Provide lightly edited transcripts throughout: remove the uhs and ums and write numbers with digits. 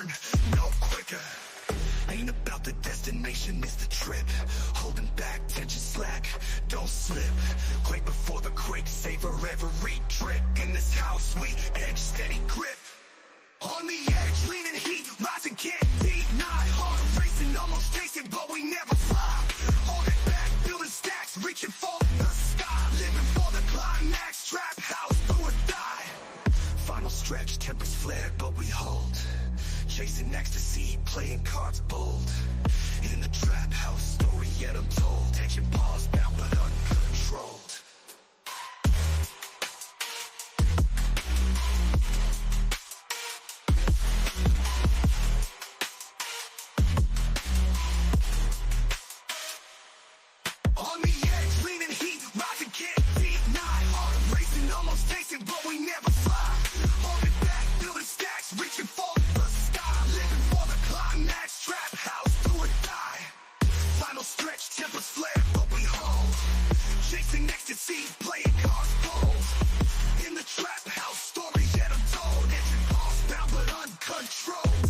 burn no quicker. Ain't about the destination, it's the trip. Holding back, tension slack, don't slip. Quake before the quake, savor every drip. In this house, we edge, steady grip. On the edge, leaning heat, rising can't deny. Heart racing, almost chasing, but we never fly. Holding back, building stacks, reaching for the sky. Living for the climax, trap house, do or die. Final stretch, tempers flare, but we hold. Chasing ecstasy, playing cards bold. In the trap house, story yet untold. Tension pause, bound but uncontrolled. On the edge, leaning heat, rising can't deny. Heart racing, almost chasing, but we never fly. Holding back, building stacks, reaching for the sky. Living for the climax, trap house, do or die. Final stretch, tempers flare, but we hold. Chasing ecstasy, playing cards bold. In the trap house, story yet untold. Engine pause, bound but uncontrolled.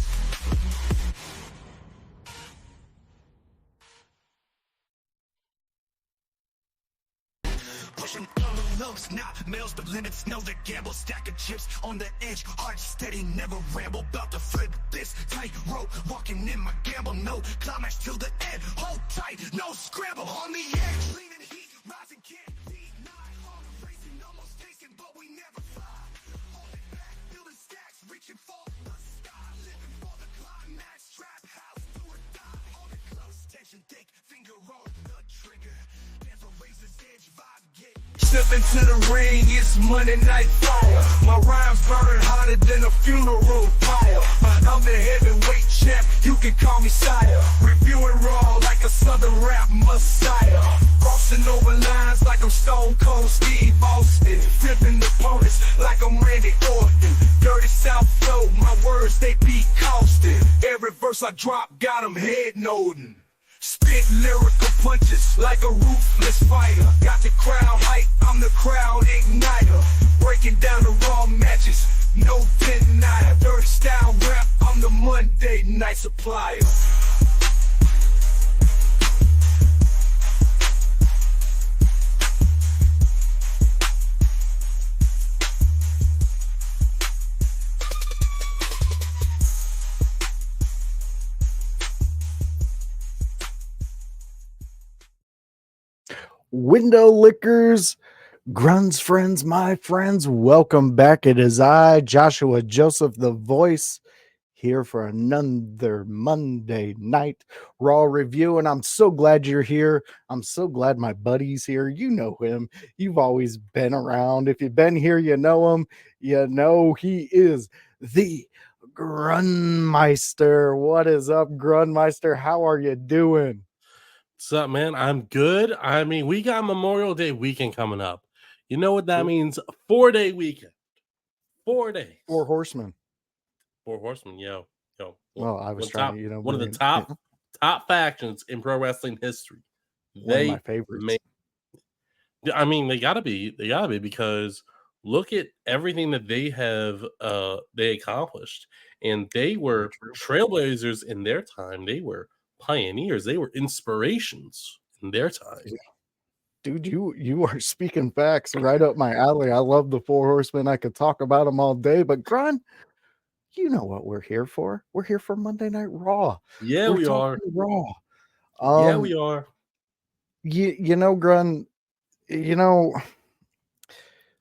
Pushing on the lows, not males, but limits. Know the gamble, stack of chips on the edge. Heart steady, never ramble. About to flip this tight rope, walking in my gamble. No climax till the end. Hold tight, no scramble. On the edge, leaning heat, rising can't deny. Heart racing, almost chasing, but we never fly. Holding back, building stacks, reaching for the sky. Living for the climax, trap house, do or die. Hold it close, tension thick, finger on the trigger. Dance on razor's edge, vibe get. Step into the ring, it's Monday Night Fire. My rhymes burn hotter than a funeral pyre. I'm the heavyweight champ, you can call me sire. Reviewing raw like a southern rap messiah. Crossing over lines like I'm Stone Cold Steve Austin. Flipping opponents like I'm Randy Orton. Dirty South flow, my words they be costing. Every verse I drop got them head nodding. Spit lyrical punches like a ruthless fighter. Got the crowd hype, I'm the crowd igniter. Breaking down the raw matches, no denier. Dirty style rap, I'm the Monday night supplier. Window lickers, Grun's friends, my friends, welcome back. It is I, Joshua Joseph, the voice, here for another Monday Night Raw review. And I'm so glad you're here. I'm so glad my buddy's here. You know him. You've always been around. If you've been here, you know him. You know he is the Grunmeister. What is up, Grunmeister? How are you doing? What's up, man? I'm good. I mean, we got Memorial Day weekend coming up. You know what that means? A 4-day weekend. 4 days. 4 horsemen. 4 horsemen, yo. Well, I was trying to, one of the top factions in pro wrestling history. One of my favorites. I mean, they gotta be because look at everything that they have they accomplished. And they were trailblazers in their time. They were pioneers. They were inspirations in their time. Dude, you are speaking facts right up my alley. I love the 4 horsemen. I could talk about them all day, but Grun, you know what we're here for. We're here for Monday Night Raw. Yeah, we are. Raw. Yeah, we are. You know, Grun, you know,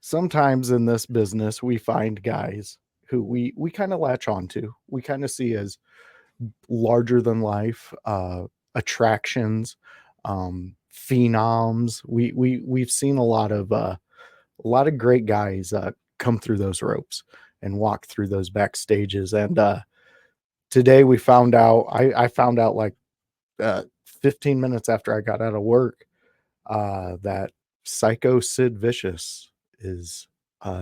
sometimes in this business we find guys who we kind of latch onto. We kind of see as larger than life attractions, phenoms. We've seen a lot of great guys come through those ropes and walk through those backstages. And today we found out, I found out like 15 minutes after I got out of work that Psycho Sid Vicious is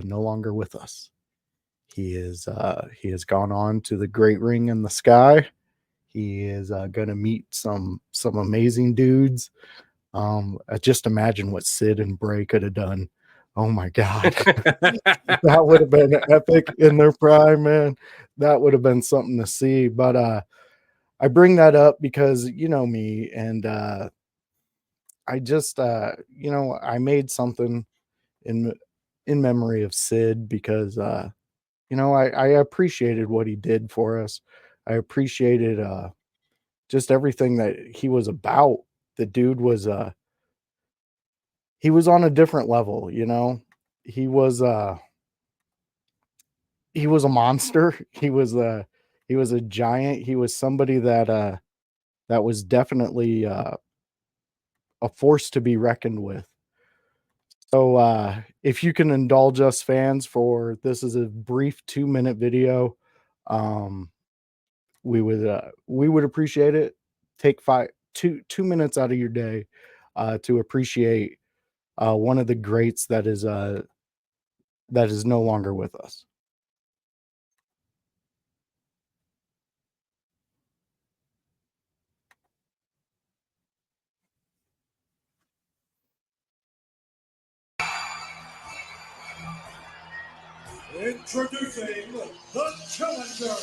no longer with us. He has gone on to the great ring in the sky. He is going to meet some amazing dudes. Just imagine what Sid and Bray could have done Oh my God. That would have been epic in their prime, man. That would have been something to see. But I bring that up because you know me, and I just I made something in in memory of Sid because I appreciated what he did for us. I appreciated just everything that he was about. The dude was he was on a different level, you know. He was he was a monster. He was a giant. He was somebody that was definitely a force to be reckoned with. So if you can indulge us fans for this is a brief 2-minute video, um, we would appreciate it. Take 2 minutes out of your day to appreciate one of the greats that is no longer with us. Introducing the challenger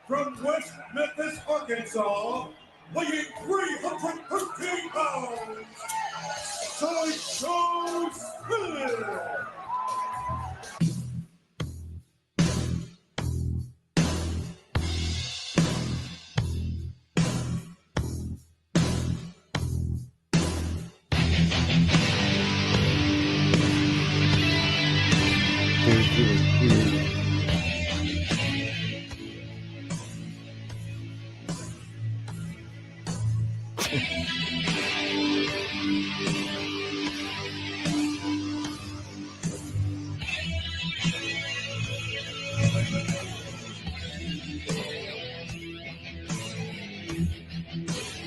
from West Memphis, Arkansas, weighing 313 pounds, Sideshow Sid. He was huge.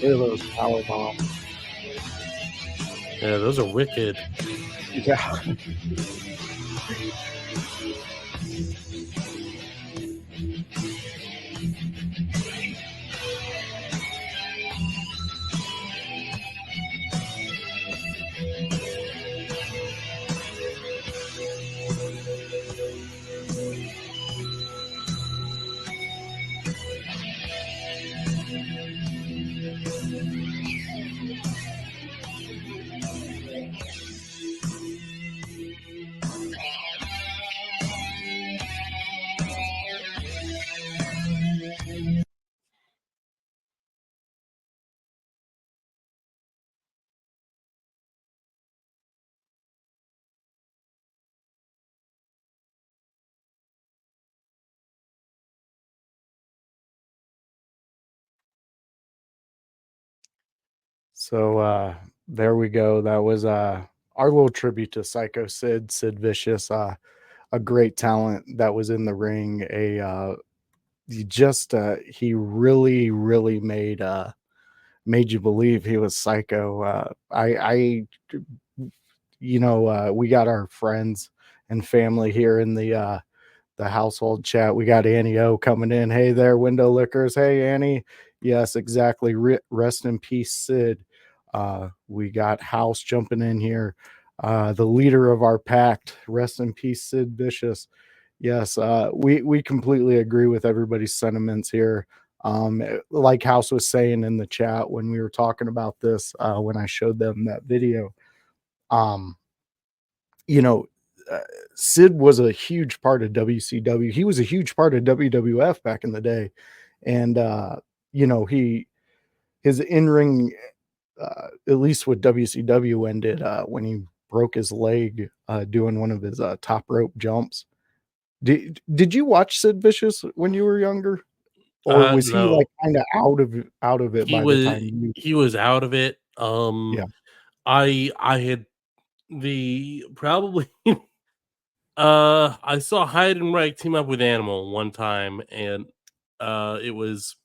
Look at those power bombs. Yeah, those are wicked. Yeah. So there we go. That was our little tribute to Psycho Sid Vicious, a great talent that was in the ring. He really made you believe he was Psycho. We got our friends and family here in the household chat. We got Annie O coming in. Hey there, window lickers. Hey Annie. Yes, exactly. Rest in peace, Sid. We got House jumping in here. The leader of our pact. Rest in peace, Sid Vicious. Yes, we completely agree with everybody's sentiments here. Like House was saying in the chat when we were talking about this, when I showed them that video, um, you know, uh, Sid was a huge part of WCW. He was a huge part of WWF back in the day, and he his in ring, at least with WCW, ended when he broke his leg doing one of his top rope jumps. Did you watch Sid Vicious when you were younger, or was he No, like kind of out of it he by the was time you? he was out of it. Yeah. I had the probably I saw Hyde and Reich team up with Animal one time, and it was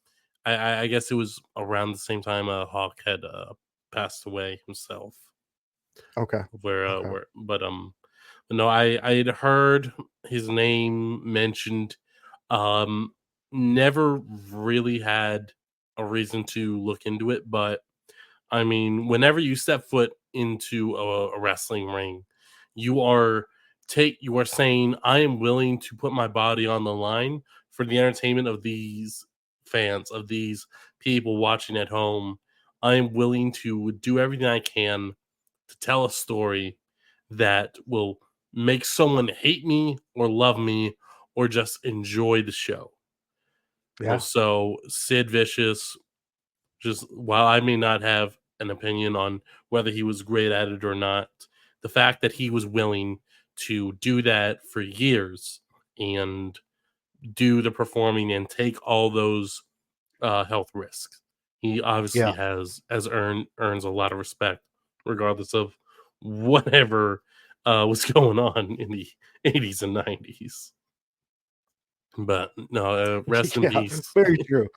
I guess it was around the same time Hawk had passed away himself. Okay. Okay. Where but no, I had heard his name mentioned. Um, Never really had a reason to look into it, but I mean, whenever you step foot into a wrestling ring, you are saying, I am willing to put my body on the line for the entertainment of these fans, of these people watching at home. I am willing to do everything I can to tell a story that will make someone hate me or love me or just enjoy the show. Yeah. So Sid Vicious, just while I may not have an opinion on whether he was great at it or not, the fact that he was willing to do that for years and do the performing and take all those health risks, he obviously Yeah. earns a lot of respect, regardless of whatever was going on in the 80s and 90s. But no, rest in Yeah. peace. Very true.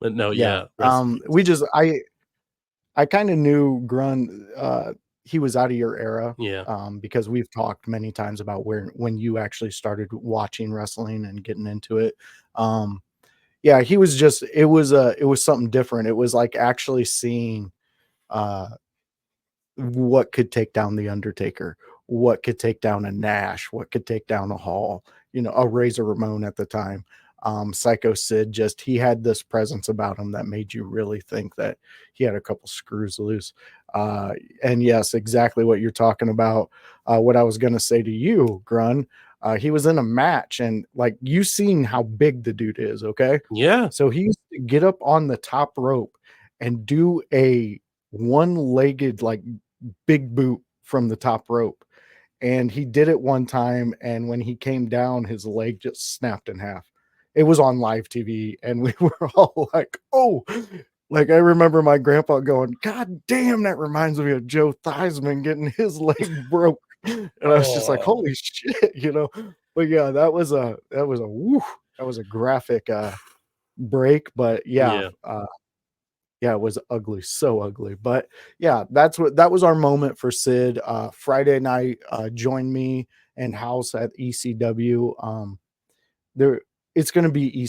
But no, Yeah. yeah, rest in We peace. just I kind of knew Grun he was out of your era. Yeah. Because we've talked many times about when you actually started watching wrestling and getting into it. Yeah, he was just it was something different. It was like actually seeing uh what could take down the Undertaker, what could take down a Nash, what could take down a Hall, a Razor Ramon at the time. Psycho Sid, just he had this presence about him that made you really think that he had a couple screws loose. And yes, exactly what you're talking about. What I was gonna say to you, Grun, he was in a match, and like you seen how big the dude is, okay? Yeah. So he used to get up on the top rope and do a one-legged like big boot from the top rope. And he did it one time, and when he came down, his leg just snapped in half. It was on live TV, and we were all like, "Oh!" Like I remember my grandpa going, "God damn, that reminds me of Joe Theismann getting his leg broke," and I was just like, Oh, "Holy shit!" But yeah, that was a graphic break, but yeah, yeah. yeah, it was ugly, so ugly. But yeah, that was our moment for Sid. Friday night, join me and House at ECW. There it's gonna be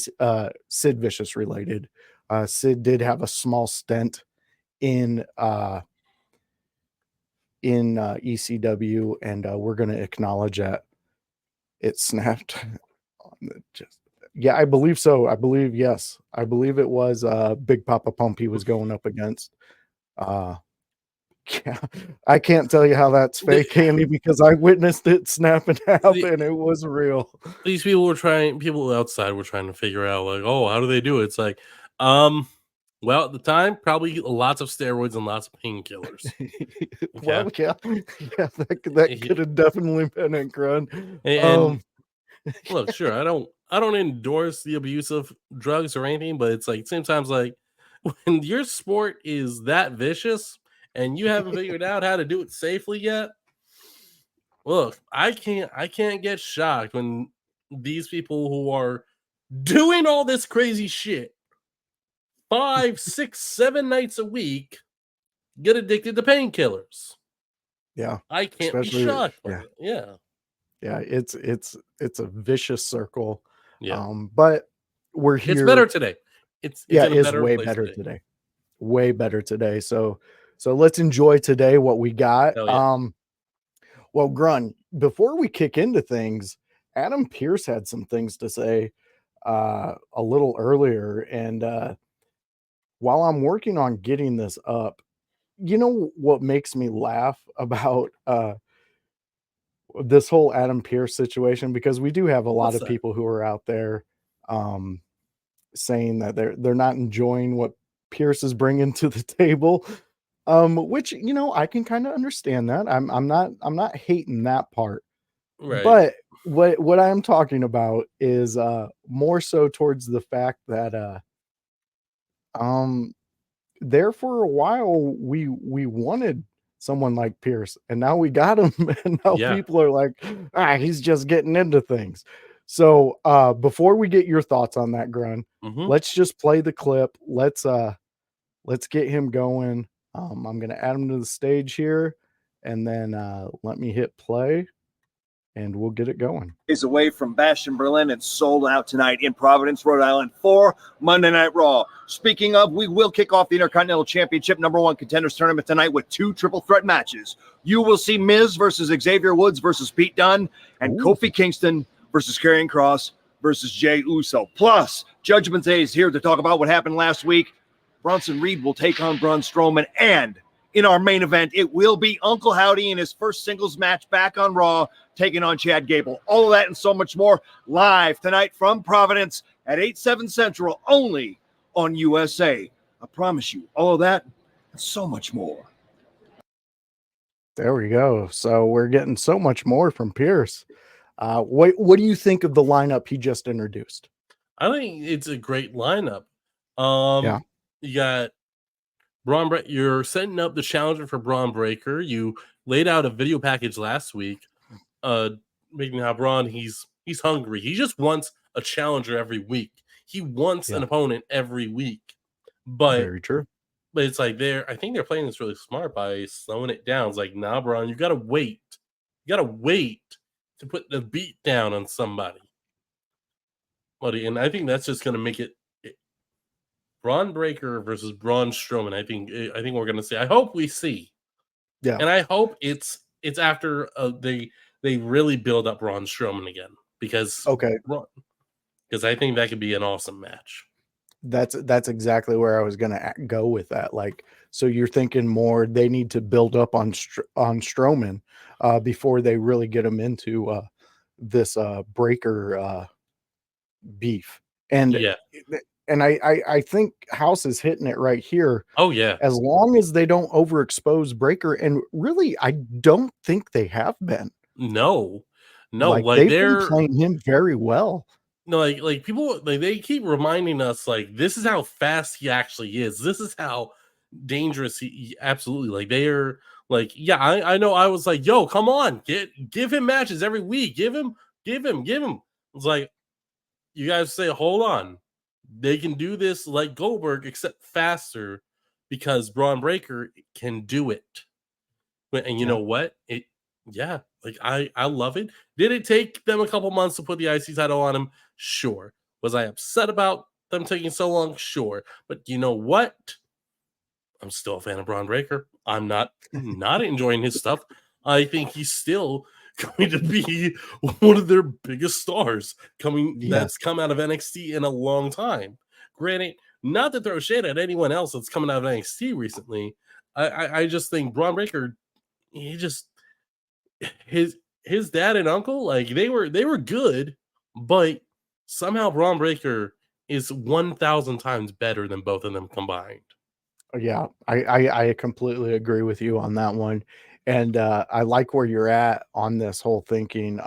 Sid Vicious related. Sid did have a small stint in ECW, and we're gonna acknowledge that it snapped on the just yeah, I believe so. I believe yes. I believe it was Big Papa Pump he was going up against. Uh Yeah, I can't tell you how that's The- fake, Andy, because I witnessed it snap in half the- and it was real. these people outside were trying to figure out, like, oh, how do they do it? It's like, well, at the time, probably lots of steroids and lots of painkillers. Okay. Well, yeah, yeah, that could have definitely been it, Grun. And look, sure, I don't endorse the abuse of drugs or anything, but it's like sometimes, like, when your sport is that vicious and you haven't figured out how to do it safely yet, look, I can't get shocked when these people who are doing all this crazy shit 5, 6, 7 nights a week get addicted to painkillers. Yeah, I can't be especially shocked by yeah, it. Yeah. yeah, it's a vicious circle. Yeah. But we're It's better here. today. It's Yeah, in it a is better way place better today. today. Way better today. So let's enjoy today what we got. Hell yeah. Well, Grun, before we kick into things, Adam Pierce had some things to say a little earlier. And while I'm working on getting this up, you know what makes me laugh about this whole Adam Pierce situation? Because we do have a lot What's of that? people who are out there um, saying that they're not enjoying what Pierce is bringing to the table. Which I can kind of understand that. I'm not hating that part. Right. But what I'm talking about is more so towards the fact that um there for a while we wanted someone like Pierce, and now we got him, and now Yeah. people are like, he's just getting into things. So before we get your thoughts on that, Grun, Hmm. let's just play the clip. Let's get him going. I'm gonna add him to the stage here, and then let me hit play. and we'll get it going. Is away from Bastion, Berlin, and sold out tonight in Providence, Rhode Island for Monday Night Raw. Speaking of, we will kick off the Intercontinental Championship #1 Contenders Tournament tonight with 2 triple threat matches. You will see Miz versus Xavier Woods versus Pete Dunne, and Kofi Kingston versus Karrion Kross versus Jey Uso. Plus, Judgment Day is here to talk about what happened last week. Bronson Reed will take on Braun Strowman, and in our main event, it will be Uncle Howdy in his first singles match back on Raw, taking on Chad Gable. All of that and so much more live tonight from Providence at 8/7 Central, only on USA. I promise you, all of that and so much more. There we go. So we're getting so much more from Pierce. What do you think of the lineup he just introduced? I think it's a great lineup. Yeah. You got you're setting up the challenger for Braun Breaker. You laid out a video package last week, making how Braun he's hungry. He just wants a challenger every week. He wants an opponent every week. But very true. But it's like I think they're playing this really smart by slowing it down. It's like, nah, Braun, you gotta wait. You gotta wait to put the beat down on somebody. And I think that's just gonna make it Braun Breaker versus Braun Strowman. I think we're gonna see. I hope we see. Yeah. And I hope it's after they really build up Braun Strowman again. Because I think that could be an awesome match. That's exactly where I was gonna go with that. Like, so you're thinking more they need to build up on Strowman before they really get him into this Breaker beef. And yeah. And I think House is hitting it right here. Oh, yeah. As long as they don't overexpose Breaker, and really, I don't think they have been. No. Like they've been playing him very well. No, like people, they keep reminding us, like, this is how fast he actually is. This is how dangerous he absolutely. Like, they are like, yeah, I know. I was like, yo, come on, give him matches every week. Give him. It's like, you guys say, hold on. They can do this like Goldberg, except faster, because Braun Breaker can do it. And you know what? I love it. Did it take them a couple months to put the IC title on him? Sure. Was I upset about them taking so long? Sure. But you know what? I'm still a fan of Braun Breaker. I'm not enjoying his stuff. I think he's still going to be one of their biggest stars that's come out of NXT in a long time. Granted, not to throw shade at anyone else that's coming out of NXT recently. I just think Braun Breaker, his dad and uncle, like they were good, but somehow Braun Breaker is 1,000 times better than both of them combined. Yeah, I completely agree with you on that one. And I like where you're at on this whole thinking.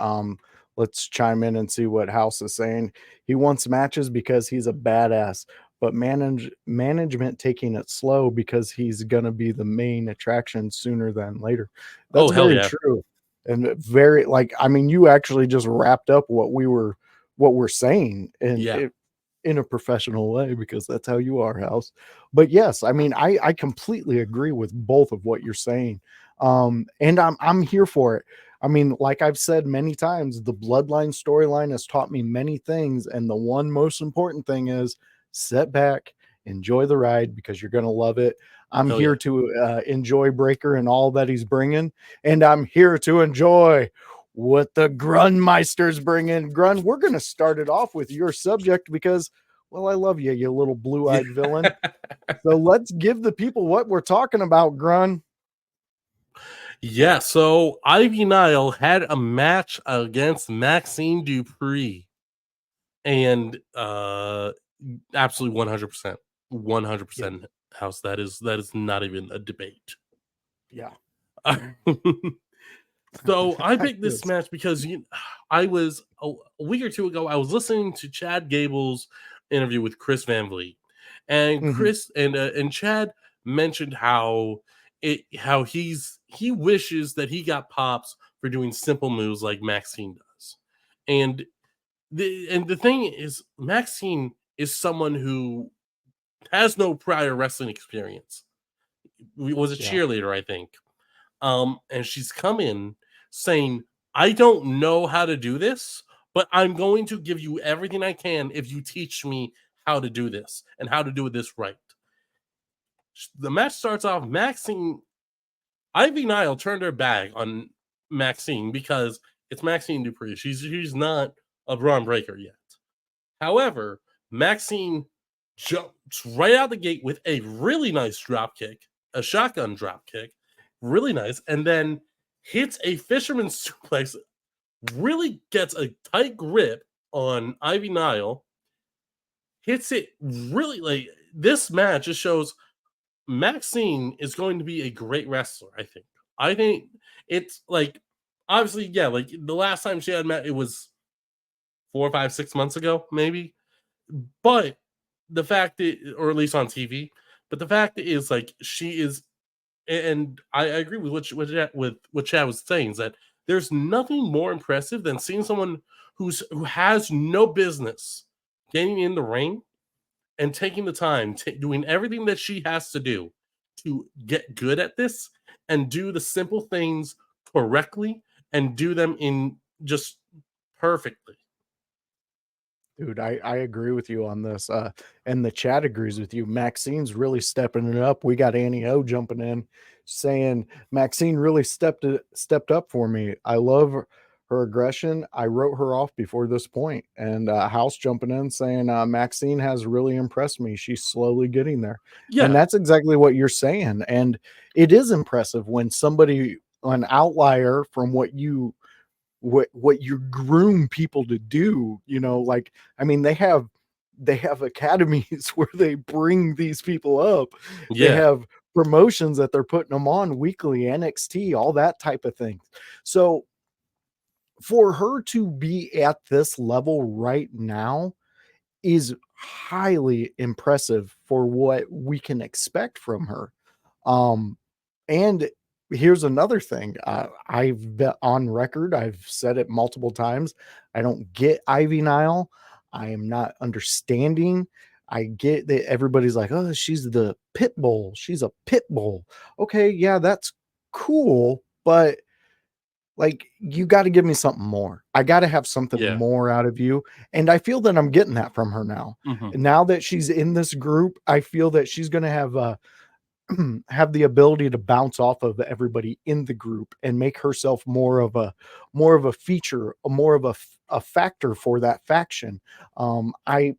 Let's chime in and see what House is saying. He wants matches because he's a badass, but management taking it slow because he's going to be the main attraction sooner than later. That's very true. And very, like, I mean, you actually just wrapped up what we're saying in a professional way, because that's how you are, House. But yes, I mean, I completely agree with both of what you're saying. And I'm here for it. I mean, like I've said many times, the Bloodline storyline has taught me many things. And the one most important thing is sit back, enjoy the ride, because you're going to love it. I'm here to enjoy Breaker and all that he's bringing. And I'm here to enjoy what the Grunmeister's bringing. Grun, we're going to start it off with your subject because, well, I love you, you little blue-eyed villain. So let's give the people what we're talking about, Grun. Yeah, so Ivy Nile had a match against Maxine Dupree, and absolutely 100% House. That is not even a debate. Yeah. So I picked this match because I was a week or two ago. I was listening to Chad Gable's interview with Chris Van Vliet, and Chris and Chad mentioned how he wishes that he got pops for doing simple moves like Maxine does. And the thing is, Maxine is someone who has no prior wrestling experience. Was a cheerleader, I think. And she's come in saying, I don't know how to do this, but I'm going to give you everything I can if you teach me how to do this and how to do this right. The match starts off, Ivy Nile turned her back on Maxine because it's Maxine Dupree. She's not a Braun Breaker yet. However, Maxine jumps right out the gate with a really nice drop kick, a shotgun drop kick, really nice, and then hits a fisherman's suplex, really gets a tight grip on Ivy Nile, hits it really like this match just shows Maxine is going to be a great wrestler, I think. I think it's like obviously, yeah, like the last time she had met, it was 4, 5, 6 months ago, maybe. But the fact that, or at least on TV, but the fact is, like, she is, and I agree with what Chad was saying, is that there's nothing more impressive than seeing someone who has no business getting in the ring and taking the time, doing everything that she has to do to get good at this and do the simple things correctly and do them in just perfectly. Dude, I agree with you on this. And the chat agrees with you. Maxine's really stepping it up. We got Annie O jumping in saying Maxine really stepped up for me. I love her aggression. I wrote her off before this point. And House jumping in saying Maxine has really impressed me. She's slowly getting there. Yeah. And that's exactly what you're saying. And it is impressive when somebody, an outlier from what you groom people to do, you know, like, I mean, they have academies where they bring these people up. Yeah. They have promotions that they're putting them on weekly, NXT, all that type of thing. So for her to be at this level right now is highly impressive for what we can expect from her. And here's another thing. I've been on record. I've said it multiple times. I don't get Ivy Nile. I am not understanding. I get that everybody's like, oh, she's the pit bull. She's a pit bull. Okay, yeah, that's cool. But like, you got to give me something more. I got to have something more out of you. And I feel that I'm getting that from her now. Mm-hmm. Now that she's in this group, I feel that she's going to have the ability to bounce off of everybody in the group and make herself more of a feature, more of a factor for that faction. I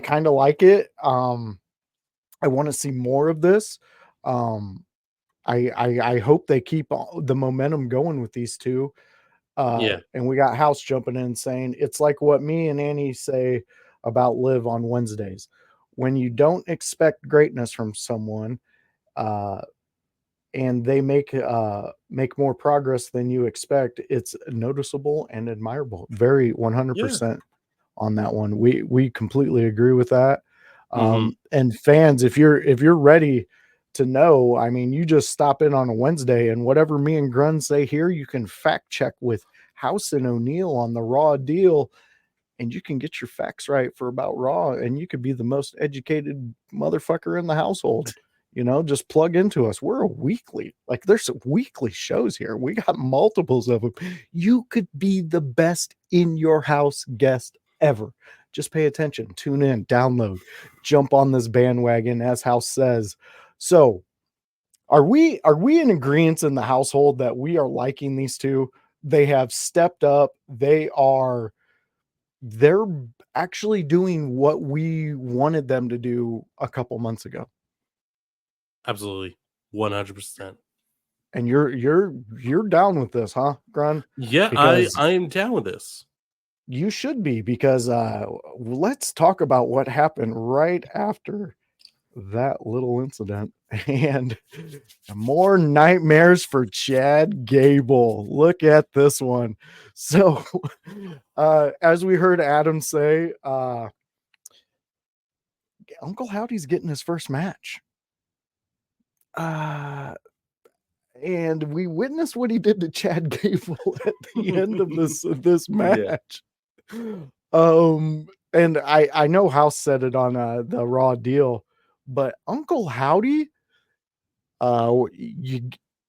kind of like it. I want to see more of this. I hope they keep the momentum going with these two. And we got House jumping in saying it's like what me and Annie say about Liv on Wednesdays. When you don't expect greatness from someone, and they make more progress than you expect, it's noticeable and admirable. Very 100% on that one. We completely agree with that. And fans, if you're ready to know, I mean, you just stop in on a Wednesday, and whatever me and Grun say here, you can fact check with House and O'Neill on the Raw deal. And you can get your facts right for about Raw, and you could be the most educated motherfucker in the household. You know, just plug into us. We're a weekly, like, there's weekly shows here. We got multiples of them. You could be the best in your house guest ever. Just pay attention, tune in, download, jump on this bandwagon, as House says. So are we in agreement in the household that we are liking these two? They have stepped up. They're actually doing what we wanted them to do a couple months ago. Absolutely. 100%. And you're down with this, huh, Grun? Yeah, I am down with this. You should be, because let's talk about what happened right after that little incident. And more nightmares for Chad Gable. Look at this one. So as we heard Adam say, Uncle Howdy's getting his first match. And we witnessed what he did to Chad Gable at the end of this match. And I know House said it on the Raw deal, but Uncle Howdy,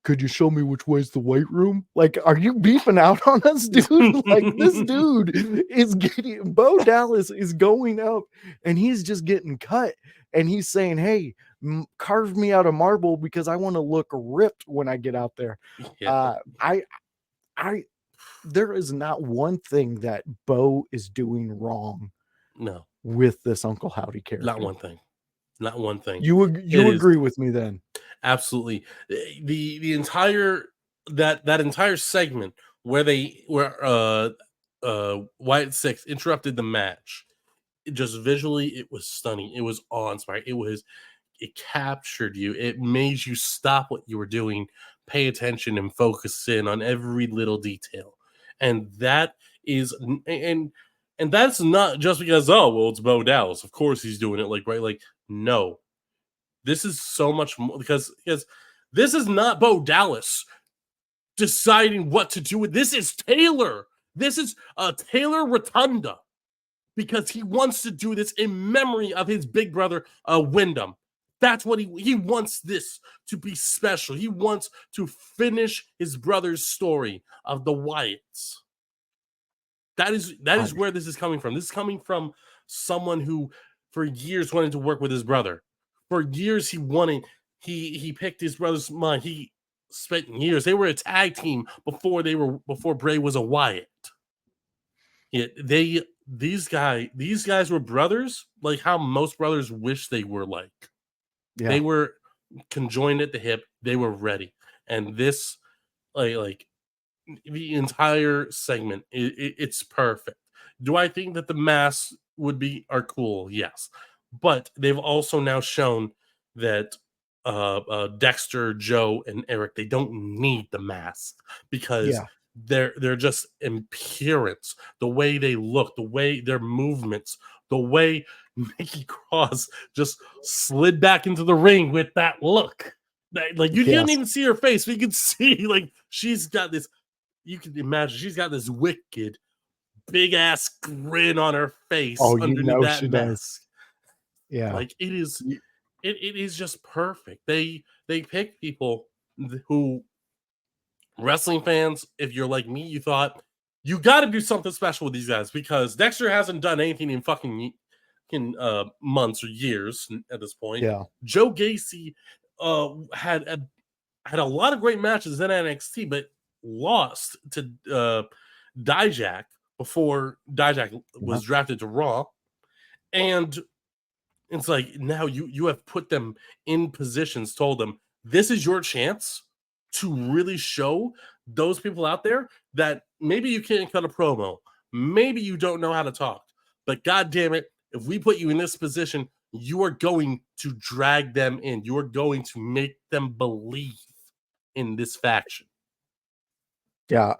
could you show me which way's the weight room? Like, are you beefing out on us, dude? Like, this dude is getting, Bo Dallas is going up and he's just getting cut. And he's saying, hey, carve me out of marble because I want to look ripped when I get out there. Yeah. There is not one thing that Bo is doing wrong No, with this Uncle Howdy character. not one thing. Not one thing. You It agree with me then? Absolutely. The entire that entire segment where Wyatt Six interrupted the match, just visually it was stunning. It was awe-inspiring. It captured you. It made you stop what you were doing, pay attention, and focus in on every little detail. And that is and that's not just because, oh well, it's Bo Dallas. Of course he's doing it right. No. This is so much more because this is not Bo Dallas deciding what to do with this. Is Taylor. This is Taylor Rotunda because he wants to do this in memory of his big brother Wyndham. That's what he wants this to be special. He wants to finish his brother's story of the Wyatts. That is where this is coming from. This is coming from someone who for years wanted to work with his brother. For years he picked his brother's mind. He spent years. They were a tag team before Bray was a Wyatt. Yeah, these guys were brothers, like how most brothers wish they were like. Yeah. They were conjoined at the hip, they were ready. And this like the entire segment, it's perfect. Do I think that the masks are cool? Yes. But they've also now shown that Dexter, Joe, and Eric, they don't need the mask because they're just appearance, the way they look, the way their movements, the way Nikki Cross just slid back into the ring with that look. Like you didn't even see her face, but you could see she's got this. You can imagine she's got this wicked, big ass grin on her face. Oh, underneath that mask. Yeah, like it is just perfect. They pick people who wrestling fans, if you're like me, you thought you got to do something special with these guys because Dexter hasn't done anything in fucking months or years at this point. Yeah, Joe Gacy had a lot of great matches in NXT, but lost to Dijak before Dijak was drafted to Raw, and it's like now you have put them in positions, told them this is your chance to really show those people out there that maybe you can't cut a promo, maybe you don't know how to talk, but god damn it, if we put you in this position, you are going to drag them in. You are going to make them believe in this faction. Yeah,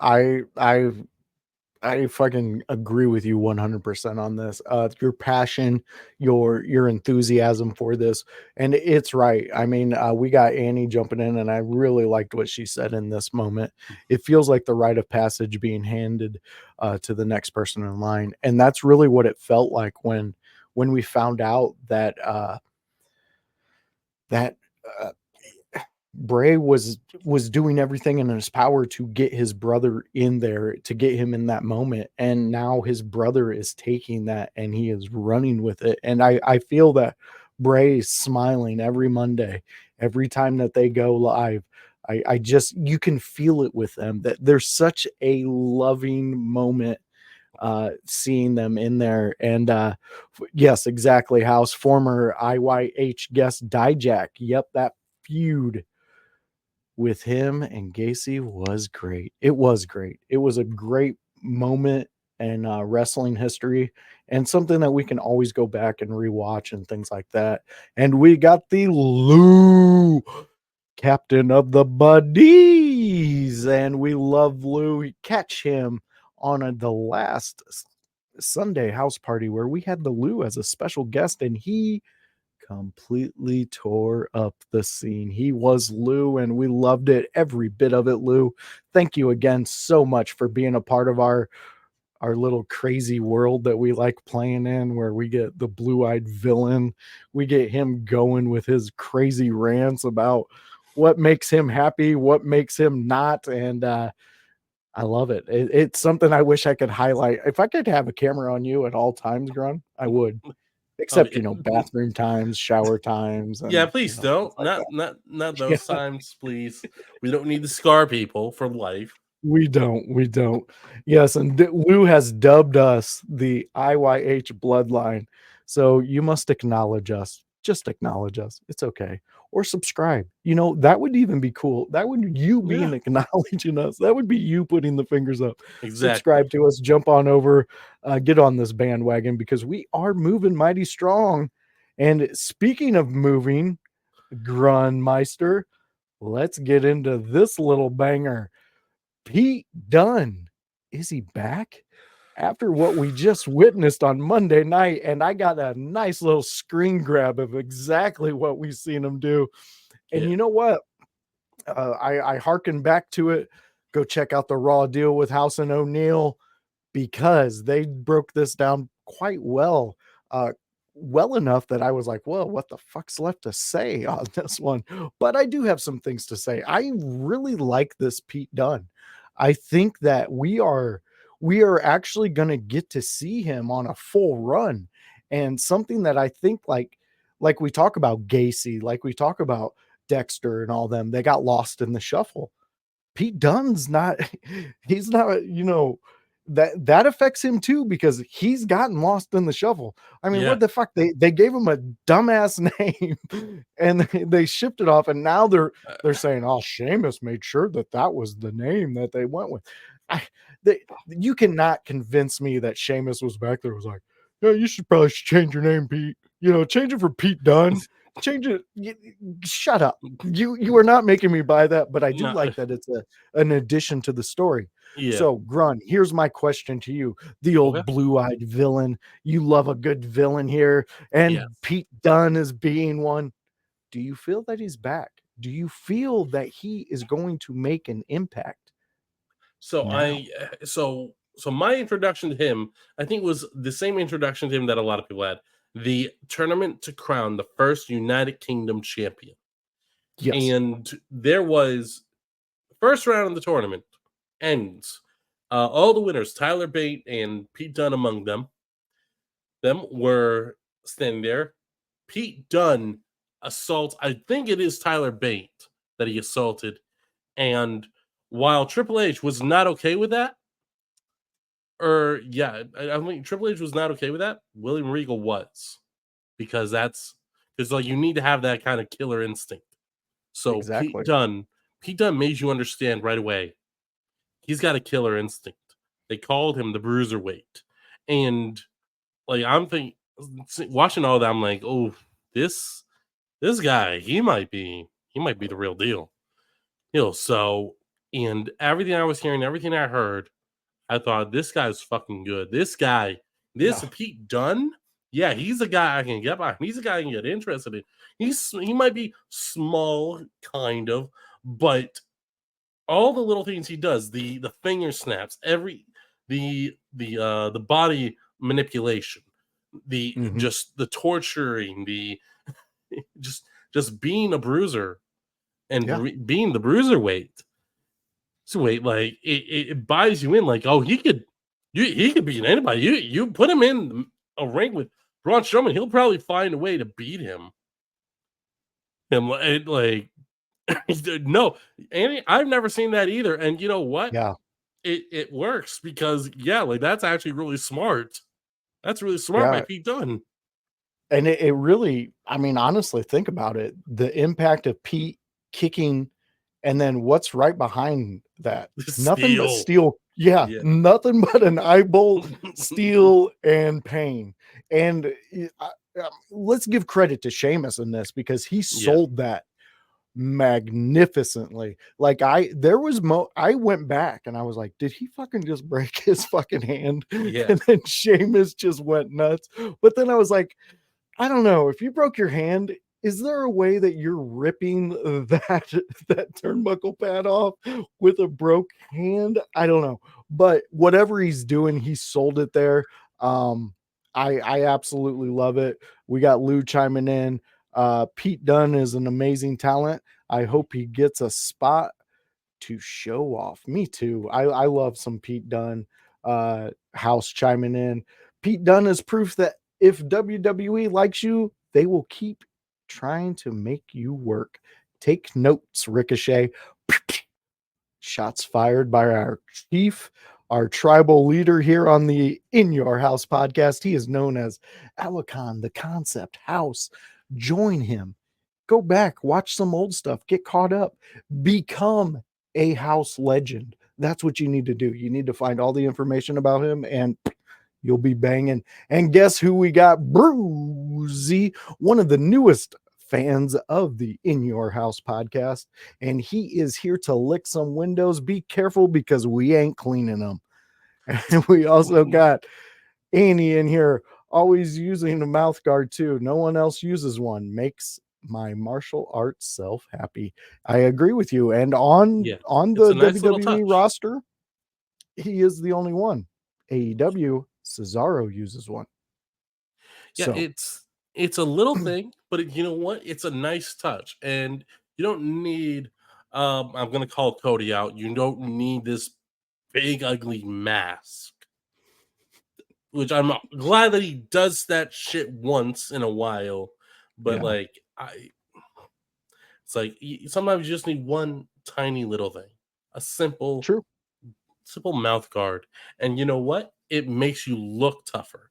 I fucking agree with you 100% on this. Your passion, your enthusiasm for this, and it's right. I mean, we got Annie jumping in, and I really liked what she said in this moment. It feels like the rite of passage being handed to the next person in line, and that's really what it felt like when we found out that Bray was doing everything in his power to get his brother in there, to get him in that moment. And now his brother is taking that and he is running with it. And I feel that Bray is smiling every Monday, every time that they go live. I just, you can feel it with them that there's such a loving moment seeing them in there. And yes, exactly. House former IYH guest Dijak. Yep, that feud with him and Gacy was great. It was great. It was a great moment in wrestling history and something that we can always go back and rewatch and things like that. And we got the Lou, captain of the Buddies, and we love Lou. Catch him on the last Sunday house party where we had the Lou as a special guest, and he completely tore up the scene. He was Lou, and we loved it, every bit of it. Lou, thank you again so much for being a part of our little crazy world that we like playing in, where we get the blue-eyed villain, we get him going with his crazy rants about what makes him happy, what makes him not, and I love it. It's something I wish I could highlight. If I could have a camera on you at all times, Grun, I would. Oh, Except, bathroom times, shower times, yeah, and please stuff don't. like Not that. those times, please. We don't need to scar people for life. We don't. We don't. Yes, and Lou has dubbed us the IYH bloodline. So you must acknowledge us. Just acknowledge us. It's okay. Or subscribe. That would even be cool. That would you being Yeah, acknowledging us. That would be you putting the fingers up. exactly. Subscribe to us. Jump on over. Get on this bandwagon because we are moving mighty strong. And speaking of moving, Grunmeister, let's get into this little banger. Pete Dunne, is he back? After what we just witnessed on Monday night, and I got a nice little screen grab of exactly what we've seen him do. And Yeah. you know what? I hearken back to it. Go check out the Raw deal with House and O'Neill because they broke this down quite well. Well enough that I was like, well, what the fuck's left to say on this one? But I do have some things to say. I really like this Pete Dunne. I think that we are actually going to get to see him on a full run, and something that I think like we talk about Gacy, like we talk about Dexter and all them, they got lost in the shuffle. Pete Dunne's not, he's not, that affects him too because he's gotten lost in the shuffle. I mean, Yeah. what the fuck? They gave him a dumbass name and they shipped it off, and now they're saying, oh, Sheamus made sure that was the name that they went with. You cannot convince me that Sheamus was back there was like, yeah, you should probably change your name, Pete. Change it for Pete Dunne. Change it. Shut up. You are not making me buy that, but I do No, like that it's an addition to the story. yeah. So, Grun, here's my question to you, the old Okay. blue-eyed villain. You love a good villain here, and Yes. Pete Dunne is being one. Do you feel that he's back? Do you feel that he is going to make an impact So now? so my introduction to him, I think, was the same introduction to him that a lot of people had. The tournament to crown the first United Kingdom champion. Yes. And there was first round of the tournament ends. All the winners, Tyler Bate and Pete Dunne among them were standing there. Pete Dunne assaults, I think it is Tyler Bate that he assaulted. And while Triple H was not okay with that, I think Triple H was not okay with that, William Regal was. Because you need to have that kind of killer instinct. So Exactly. Pete Dunne made you understand right away. He's got a killer instinct. They called him the bruiserweight. And I'm thinking, watching all that, I'm like, oh, this guy, he might be the real deal. So, and everything I was hearing, everything I heard, I thought this guy's fucking good. This Pete Dunne, yeah, he's a guy I can get behind. He's a guy I can get interested in. He might be small, kind of, but all the little things he does, the finger snaps, the body manipulation, just the torturing, the just being a bruiser and being the bruiserweight. So it buys you in he could beat anybody. You put him in a ring with Braun Strowman, he'll probably find a way to beat him. No, Andy, I've never seen that either. And you know what? Yeah. It works because that's actually really smart. That's really smart by Pete Dunne. And it really, I mean, honestly, think about it. The impact of Pete kicking, and then what's right behind that? Nothing but steel. Yeah, nothing but an eyeball, steel, and pain. And let's give credit to Sheamus in this because he sold that magnificently. I went back and I was like, did he fucking just break his fucking hand? Yeah. And then Sheamus just went nuts. But then I was like, I don't know, if you broke your hand, is there a way that you're ripping that turnbuckle pad off with a broke hand? I don't know, but whatever he's doing, he sold it there. I absolutely love it. We got Lou chiming in. Pete Dunne is an amazing talent. I hope he gets a spot to show off. Me too. I love some Pete Dunne. House chiming in. Pete Dunne is proof that if WWE likes you, they will keep trying to make you work. Take notes, Ricochet. Shots fired by our chief, our tribal leader here on the In Your House podcast. He is known as Alicon, the Concept House. Join him. Go back, watch some old stuff, get caught up, become a house legend. That's what you need to do. You need to find all the information about him and you'll be banging. And guess who we got? Bruzy, one of the newest fans of the In Your House podcast. And he is here to lick some windows. Be careful because we ain't cleaning them. And we also got Annie in here, always using a mouth guard too. No one else uses one. Makes my martial arts self happy. I agree with you. And on Yeah, the nice WWE roster, he is the only one. AEW, Cesaro uses one. Yeah, So it's a little thing, but you know what? It's a nice touch, and you don't need. I'm gonna call Cody out. You don't need this big ugly mask, which I'm glad that he does that shit once in a while. But yeah. it's like sometimes you just need one tiny little thing, a simple mouth guard, and you know what? It makes you look tougher.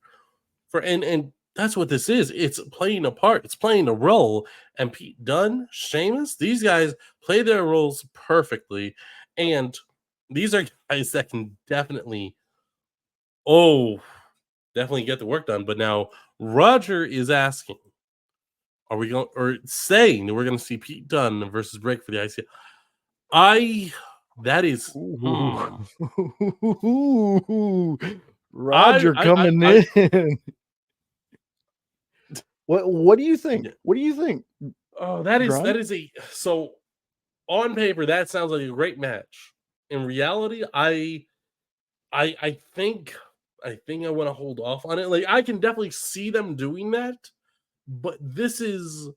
And that's what this is. It's playing a part. It's playing a role. And Pete Dunne, Sheamus, these guys play their roles perfectly. And these are guys that can definitely get the work done. But now Roger is asking, are we going or saying that we're going to see Pete Dunne versus Break for the IC? That is Roger coming in. What do you think? Yeah. What do you think? Oh, that is so on paper that sounds like a great match. In reality, I think I want to hold off on it. Like I can definitely see them doing that, but at the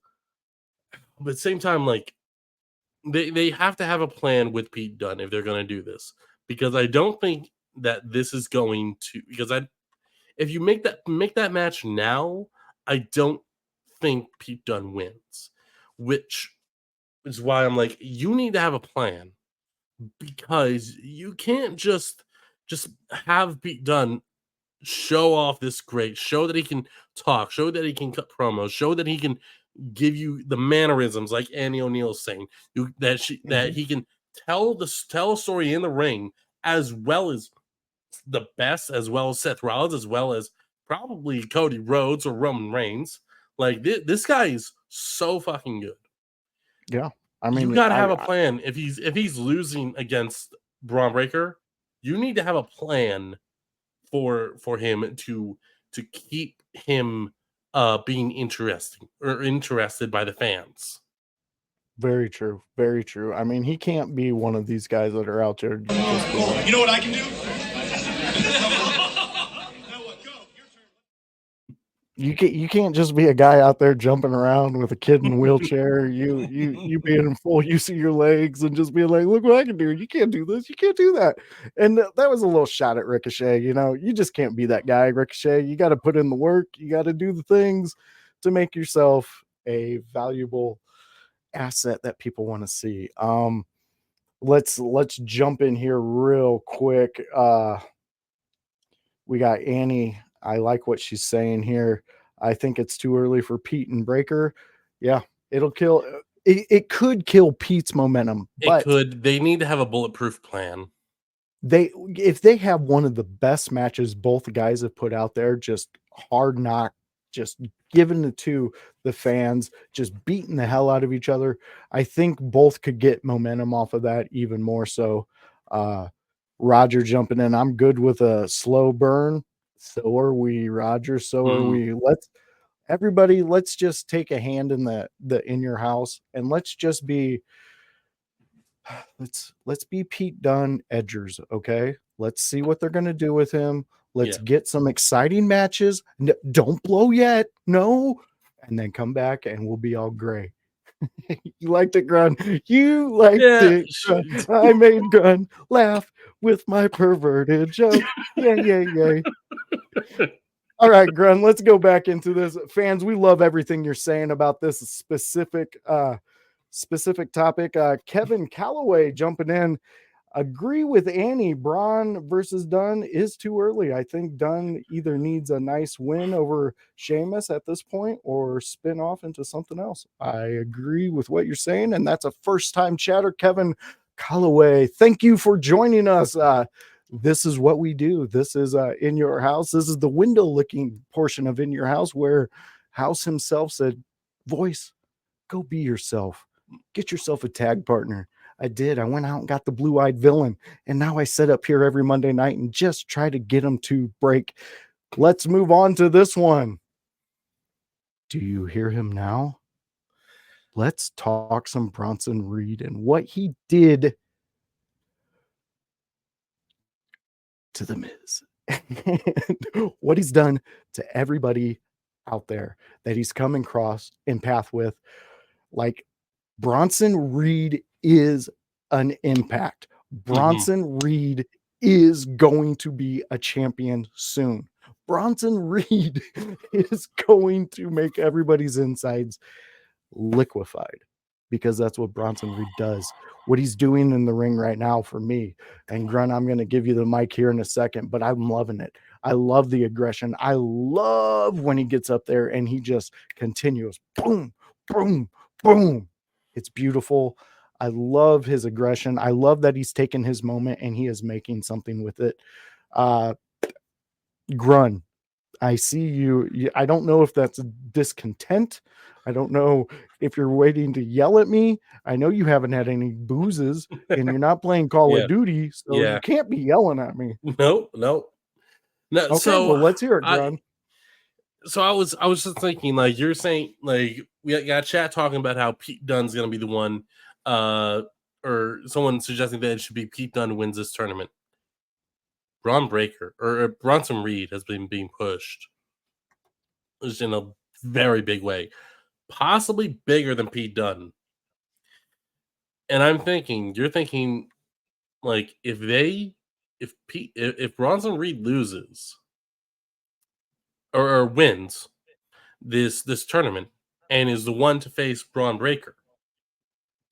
same time, like they have to have a plan with Pete Dunne if they're going to do this, because I don't think that this is going to, because if you make that match now, I don't think Pete Dunne wins, which is why I'm like, you need to have a plan, because you can't just have Pete Dunne show off this great, show that he can talk, show that he can cut promos, show that he can give you the mannerisms like Annie O'Neill's saying, that he can tell a story in the ring as well as the best, as well as Seth Rollins, as well as probably Cody Rhodes or Roman Reigns. Like this guy is so fucking good. Yeah, I mean, you gotta have a plan. If he's losing against Braun Breaker, you need to have a plan for him to keep him being interested by the fans. Very true. Very true. I mean, he can't be one of these guys that are out there. You know what I can do? You can't just be a guy out there jumping around with a kid in a wheelchair. You being in full use of your legs and just being like, look what I can do. You can't do this. You can't do that. And that was a little shot at Ricochet. You know, you just can't be that guy, Ricochet. You got to put in the work. You got to do the things to make yourself a valuable asset that people want to see. Let's jump in here real quick. We got Annie. I like what she's saying here. I think it's too early for Pete and Breaker. Yeah, it'll kill. It could kill Pete's momentum. But They need to have a bulletproof plan. If they have one of the best matches both guys have put out there, just hard knock, just giving it to the fans, just beating the hell out of each other, I think both could get momentum off of that even more so. Roger jumping in. I'm good with a slow burn. So are we, Roger. So are we. Let's just take a hand in the In Your House, and let's be Pete Dunne edgers. Okay. Let's see what they're going to do with him. Let's get some exciting matches. Don't blow yet. No. and then come back and we'll be all gray. You liked it, Grun. You liked Yeah, it, Grun. I made Grun laugh with my perverted joke. Yay. All right, Grun, let's go back into this. Fans, we love everything you're saying about this specific topic. Kevin Calloway jumping in. Agree with Annie. Braun versus Dunn is too early. I think Dunn either needs a nice win over Sheamus at this point or spin off into something else. I agree with what you're saying, and that's a first-time chatter, Kevin Calloway. Thank you for joining us. This is what we do. This is In Your House. This is the window-licking portion of In Your House where House himself said, voice, go be yourself. Get yourself a tag partner. I did. I went out and got the blue-eyed villain, and now I sit up here every Monday night and just try to get him to break. Let's move on to this one. Do you hear him now? Let's talk some Bronson Reed and what he did to The Miz. What he's done to everybody out there that he's come across in path with. Like, Bronson Reed is an impact. Bronson Reed is going to be a champion soon. Bronson Reed is going to make everybody's insides liquefied because that's what Bronson Reed does. What he's doing in the ring right now for me. And Grun, I'm going to give you the mic here in a second, but I'm loving it. I love the aggression. I love when he gets up there and he just continues. Boom, boom, boom. It's beautiful. I love his aggression. I love that he's taken his moment and he is making something with it. Grun, I see you. I don't know if that's discontent. I don't know if you're waiting to yell at me. I know you haven't had any boozes and you're not playing Call of Duty, so you can't be yelling at me. No. Okay, so well, let's hear it, Grun. I was just thinking, like you're saying, like we got chat talking about how Pete Dunne's going to be the one, or someone suggesting that it should be Pete Dunne wins this tournament. Braun Breaker or Bronson Reed has been being pushed in a very big way, possibly bigger than Pete Dunne. And you're thinking, like if Bronson Reed loses or wins this tournament and is the one to face Braun Breaker,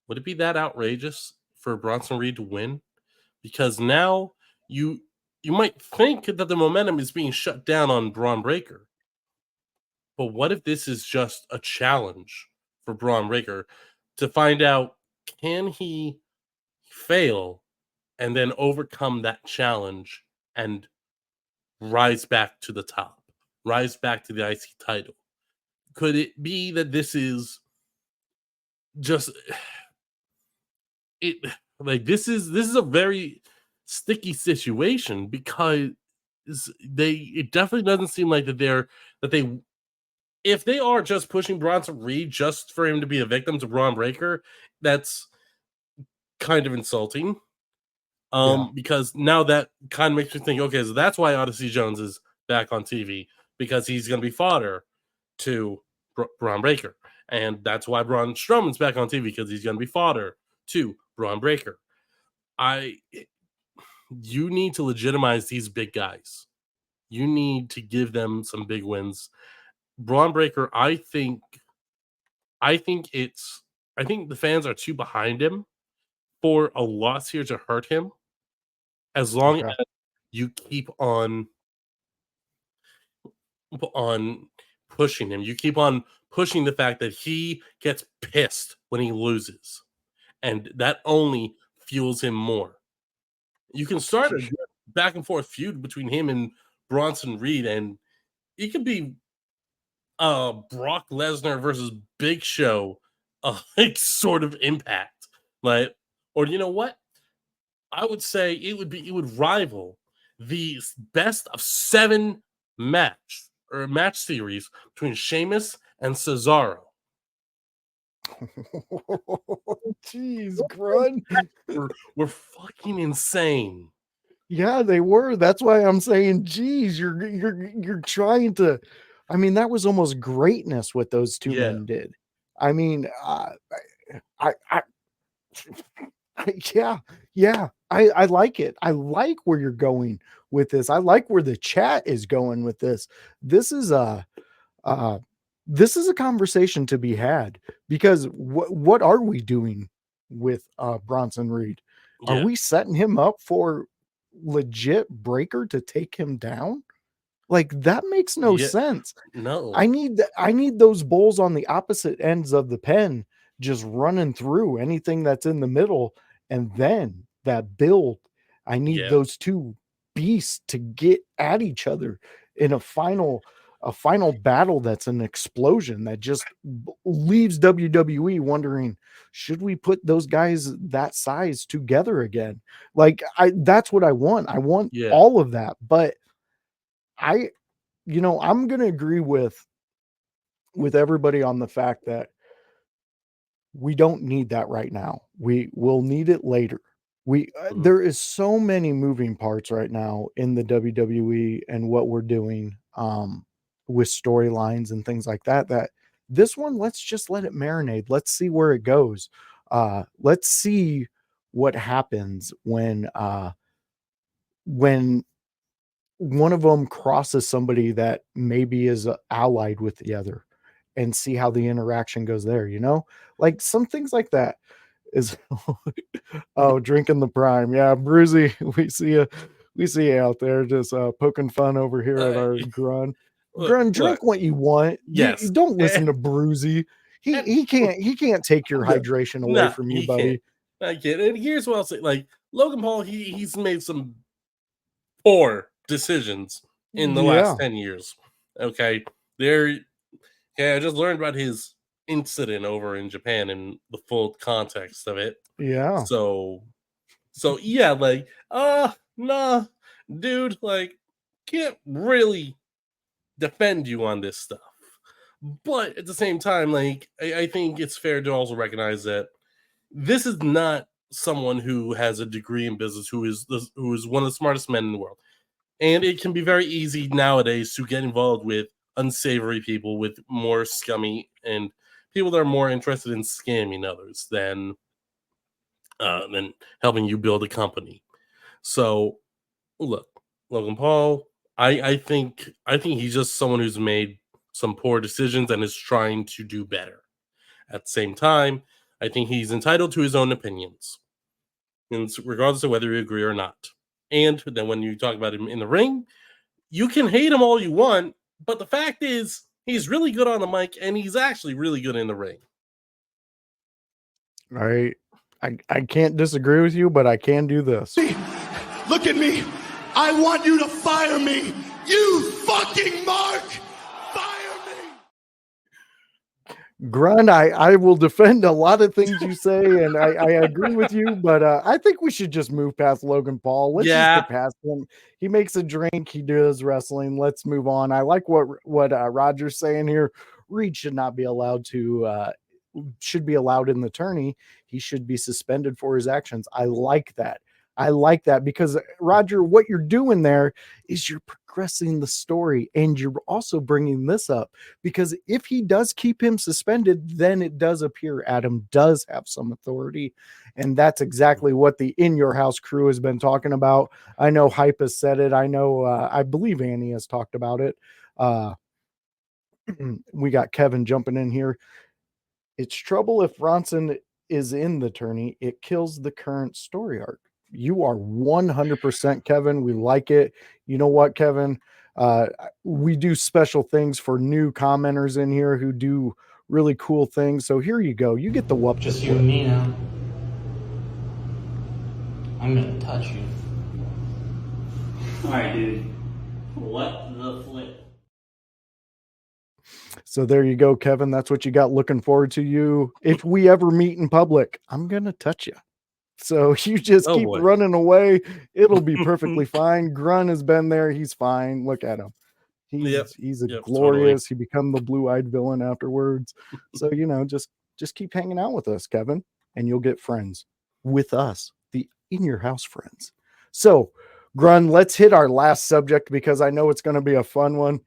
would it be that outrageous for Bronson Reed to win? Because now you might think that the momentum is being shut down on Braun Breaker. But what if this is just a challenge for Braun Breaker to find out, can he fail and then overcome that challenge and rise back to the top, rise back to the IC title? Could it be that this is just this is a very sticky situation because it definitely doesn't seem like if they are just pushing Bronson Reed just for him to be a victim to Braun Breaker, that's kind of insulting. Because now that kind of makes me think, okay, so that's why Odyssey Jones is back on TV, because he's going to be fodder to Braun Breaker. And that's why Braun Strowman's back on TV, because he's going to be fodder to Braun Breaker. You need to legitimize these big guys. You need to give them some big wins. Braun Breaker, I think the fans are too behind him for a loss here to hurt him. As long as you keep on pushing him, you keep on pushing the fact that he gets pissed when he loses, and that only fuels him more. You can start a back and forth feud between him and Bronson Reed, and it could be Brock Lesnar versus Big Show, sort of impact. Like, or you know what? I would say it would rival the best of 7 match series between Sheamus and Cesaro. Jeez, Grun. We're fucking insane. Yeah, they were. That's why I'm saying, geez, you're trying to. I mean, that was almost greatness what those two Yeah. men did. I mean, I yeah, I like it. I like where you're going with this. I like where the chat is going with this. This is uh this is a conversation to be had, because what are we doing with Bronson Reed? Are Yeah. we setting him up for legit Breaker to take him down? Like, that makes no Yeah. sense. No. I need those bulls on the opposite ends of the pen just running through anything that's in the middle, and then that build. I need Yeah. those two beasts to get at each other in a final battle that's an explosion that just leaves WWE wondering, should we put those guys that size together again? Like, that's what I want. I want Yeah. all of that, but I'm going to agree with everybody on the fact that we don't need that right now. We will need it later. Mhm. There is so many moving parts right now in the WWE and what we're doing with storylines and things like that, that this one, let's just let it marinate. Let's see where it goes. Let's see what happens when one of them crosses somebody that maybe is allied with the other, and see how the interaction goes there, like some things like that is oh, drinking the prime. Yeah, Bruzy, we see you out there just poking fun over here at Uh, our Grun. look, Grun, look, drink what you want. You yes. don't listen to Bruzy. And He can't take your no, hydration away no, from you, he can't. buddy. I get it. And here's what I'll say: like Logan Paul, he's made some poor decisions in the last Yeah, 10 years. Okay. There, yeah, I just learned about his incident over in Japan and the full context of it. yeah. So, yeah, like, nah, dude, like, can't really defend you on this stuff. But at the same time, like, I think it's fair to also recognize that this is not someone who has a degree in business who is one of the smartest men in the world. And it can be very easy nowadays to get involved with unsavory people, with more scummy and people that are more interested in scamming others than helping you build a company. So, look, Logan Paul, I think he's just someone who's made some poor decisions and is trying to do better. At the same time, I think he's entitled to his own opinions, and regardless of whether you agree or not. And then when you talk about him in the ring, you can hate him all you want, but the fact is, he's really good on the mic, and he's actually really good in the ring. All right. I can't disagree with you, but I can do this. Look at me. I want you to fire me. You fucking Mark. Fire me. Grun, I will defend a lot of things you say, and I agree with you, but I think we should just move past Logan Paul. Let's just get past him. He makes a drink. He does wrestling. Let's move on. I like what Roger's saying here. Reed should not be allowed to should be allowed in the tourney. He should be suspended for his actions. I like that. I like that because, Roger, what you're doing there is you're progressing the story, and you're also bringing this up, because if he does keep him suspended, then it does appear Adam does have some authority, and that's exactly what the In Your House crew has been talking about. I know Hype has said it. I know, I believe Annie has talked about it. We got Kevin jumping in here. It's trouble if Bronson is in the tourney. It kills the current story arc. You are 100% Kevin. We like it. You know what, Kevin? We do special things for new commenters in here who do really cool things. So here you go. You get the whoop. Just you and me now. I'm gonna touch you. Alright, dude. What the flip? So there you go, Kevin. That's what you got looking forward to you. If we ever meet in public, I'm going to touch you. So you just keep running away. It'll be perfectly fine. Grun has been there. He's fine. Look at him. He's a glorious. Totally. He become the blue-eyed villain afterwards. So, just keep hanging out with us, Kevin, and you'll get friends with us, the In Your House friends. So, Grun, let's hit our last subject because I know it's going to be a fun one.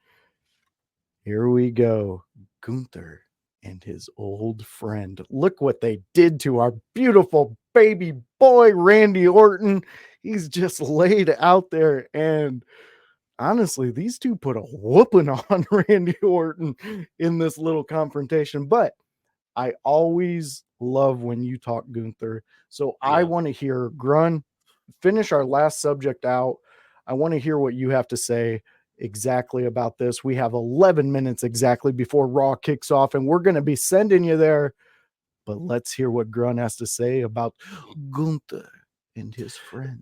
Here we go. Gunther and his old friend. Look what they did to our beautiful baby boy, Randy Orton. He's just laid out there. And honestly, these two put a whooping on Randy Orton in this little confrontation. But I always love when you talk Gunther. So I want to hear Grun finish our last subject out. I want to hear what you have to say exactly about this. We have 11 minutes exactly before Raw kicks off, and we're going to be sending you there. But let's hear what Grun has to say about Gunther and his friend.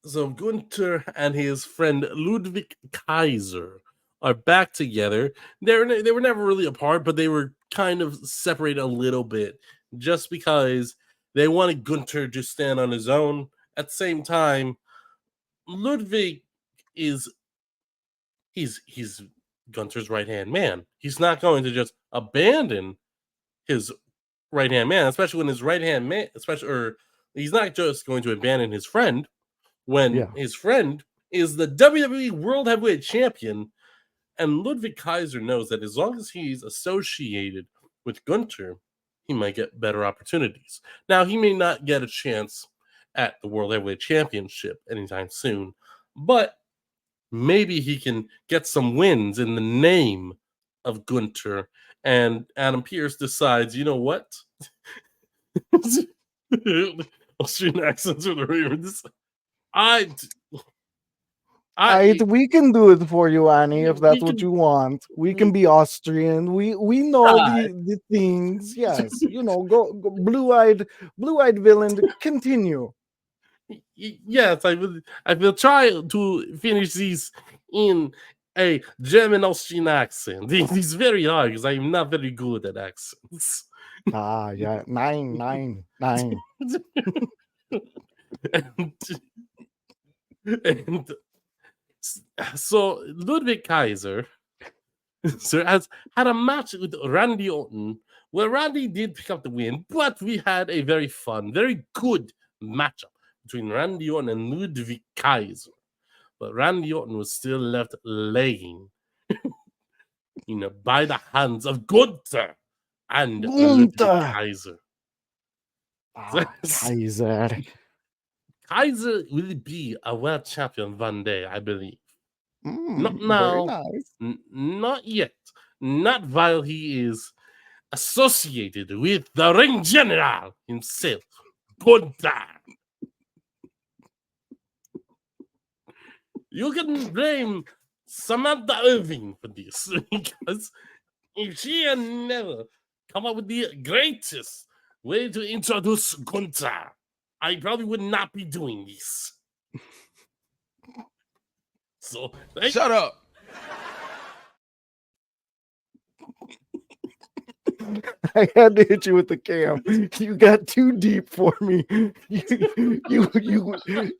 So Gunther and his friend Ludwig Kaiser are back together. They were never really apart, but they were kind of separated a little bit just because they wanted Gunther to stand on his own. At the same time, Ludwig is he's Gunther's right-hand man. He's not going to just abandon his right-hand man, especially when his right-hand man, he's not just going to abandon his friend when his friend is the WWE World Heavyweight Champion. And Ludwig Kaiser knows that as long as he's associated with Gunther, he might get better opportunities. Now, he may not get a chance at the World Heavyweight Championship anytime soon, but maybe he can get some wins in the name of Gunther. And Adam Pearce decides, you know what? Austrian accents are the Ravens. We can do it for you, Annie, if that's what you want. We can be Austrian. We know the things. Yes, go blue-eyed villain. Continue. Yes, I will try to finish these in a German Austrian accent. It's very hard because I'm not very good at accents. Yeah, nine. and so Ludwig Kaiser has had a match with Randy Orton where Randy did pick up the win, but we had a very fun, very good matchup between Randy Orton and Ludwig Kaiser. But Randy Orton was still left laying, by the hands of Gunther and Ludwig Kaiser. Kaiser. Kaiser will be a world champion one day, I believe. Not now. Nice. Not yet. Not while he is associated with the ring general himself, Gunther. You can blame Samantha Irving for this because if she had never come up with the greatest way to introduce Gunther, I probably would not be doing this. So shut up. I had to hit you with the cam. You got too deep for me.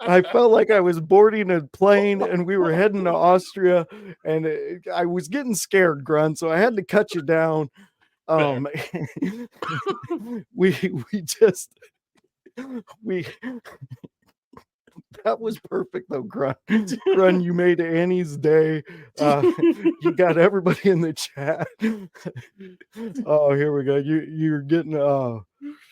I felt like I was boarding a plane and we were heading to Austria, and I was getting scared, Grun, so I had to cut you down. That was perfect though, Grun. Grun, you made Annie's day. You got everybody in the chat. Oh, here we go. You're getting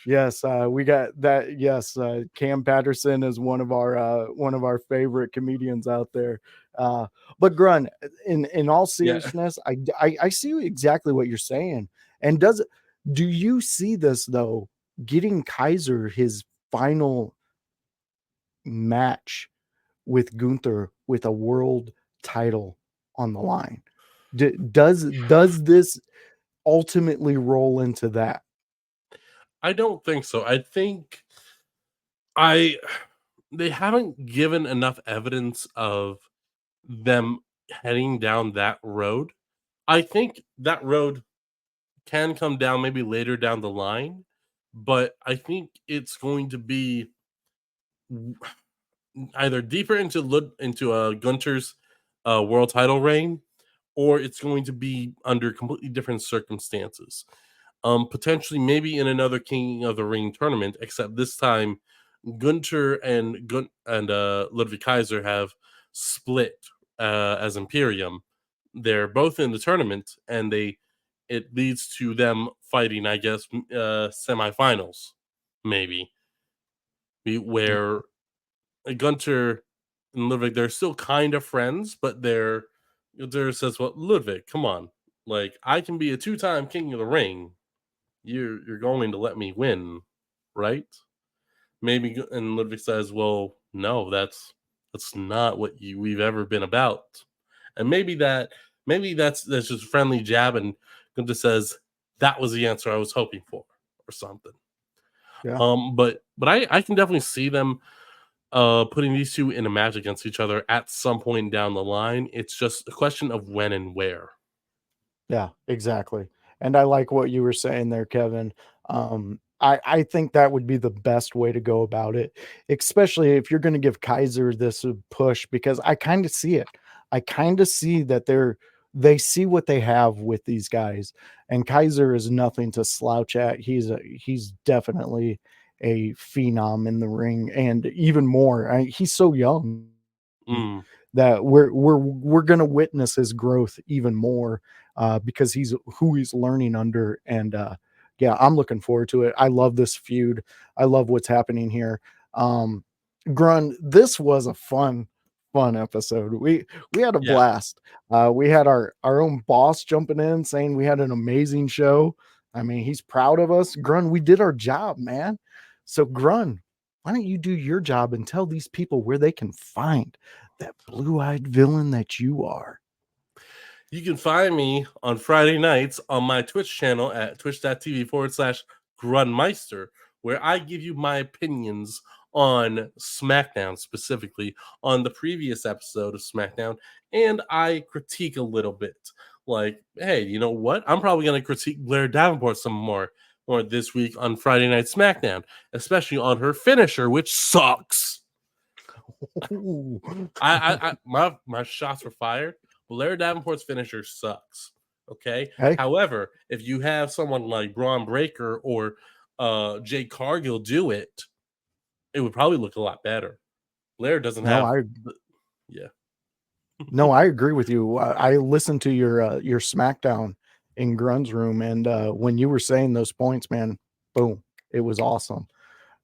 yes, we got that. Yes, Cam Patterson is one of our favorite comedians out there. But Grun, in all seriousness, I see exactly what you're saying. And do you see this though, getting Kaiser his final match with Gunther with a world title on the line? Does this ultimately roll into that? I don't think so. I think they haven't given enough evidence of them heading down that road. I think that road can come down maybe later down the line, but I think it's going to be either deeper into Gunther's world title reign, or it's going to be under completely different circumstances. Potentially, maybe in another King of the Ring tournament, except this time Gunther and Ludwig Kaiser have split as Imperium, they're both in the tournament, and it leads to them fighting, I guess, semifinals, maybe, where Gunter and Ludwig, they're still kind of friends, but Gunter says, "Well, Ludwig, come on, like I can be a 2-time king of the ring. You're going to let me win, right?" Maybe, and Ludwig says, "Well, no, that's not what we've ever been about." And maybe that's just a friendly jab, and Gunter says, "That was the answer I was hoping for," or something. Yeah. But I can definitely see them putting these two in a match against each other at some point down the line. It's just a question of when and where. Yeah, exactly. And I like what you were saying there, Kevin. I think that would be the best way to go about it, especially if you're going to give Kaiser this push, because I kind of see it. I kind of see that they see what they have with these guys, and Kaiser is nothing to slouch at. He's definitely a phenom in the ring, and even more, he's so young Mm, that we're going to witness his growth even more, because he's who he's learning under. And yeah, I'm looking forward to it. I love this feud. I love what's happening here. um Grun, this was a fun episode. We had a yeah. blast. We had our own boss jumping in saying we had an amazing show. I mean, he's proud of us. Grun, we did our job, man. So Grun, why don't you do your job and tell these people where they can find that blue-eyed villain that you are? You can find me on Friday nights on my Twitch channel at twitch.tv/Grunmeister, where I give you my opinions on SmackDown, specifically on the previous episode of SmackDown, and I critique a little bit. Like, hey, you know what? I'm probably going to critique Blair Davenport some more this week on Friday Night SmackDown, especially on her finisher, which sucks. My shots were fired. Blair Davenport's finisher sucks. Okay. Hey, However, if you have someone like Braun Breaker or Jay Cargill do it, it would probably look a lot better. Blair doesn't no, have. I Yeah. no, I agree with you. I listened to your SmackDown in Grun's room, and when you were saying those points, man, boom, it was awesome.